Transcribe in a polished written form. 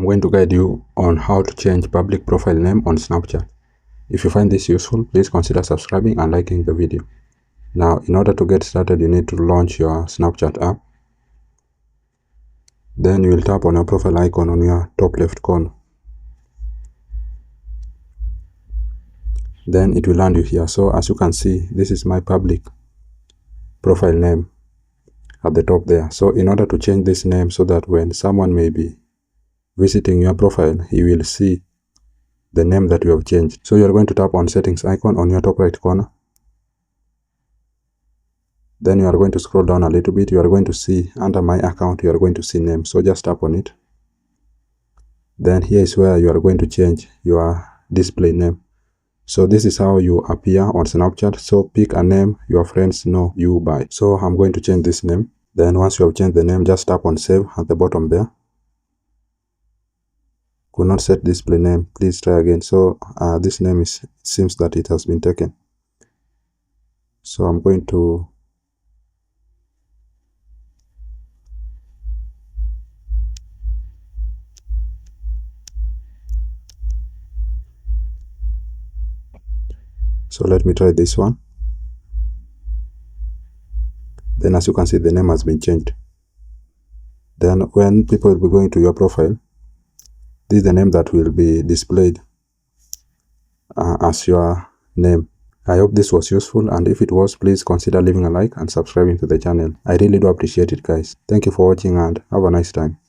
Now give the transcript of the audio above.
I'm going to guide you on how to change public profile name on Snapchat. If you find this useful, please consider subscribing and liking the video. Now, in order to get started, you need to launch your Snapchat app. Then you will tap on your profile icon on your top left corner. Then it will land you here. So as you can see, this is my public profile name at the top there. So in order to change this name so that when someone may be visiting your profile, he will see the name that you have changed. So you are going to tap on settings icon on your top right corner. Then you are going to scroll down a little bit. You are going to see under my account, you are going to see name. So just tap on it. Then here is where you are going to change your display name. So this is how you appear on Snapchat. So pick a name your friends know you by. So I'm going to change this name. Then once you have changed the name, just tap on save at the bottom there. Could not set display name. Please try again. So this name seems that it has been taken. So I'm going to let me try this one. Then as you can see, the name has been changed. Then when people will be going to your profile, this is the name that will be displayed as your name. I hope this was useful, and if it was, please consider leaving a like and subscribing to the channel. I really do appreciate it, guys. Thank you for watching and have a nice time.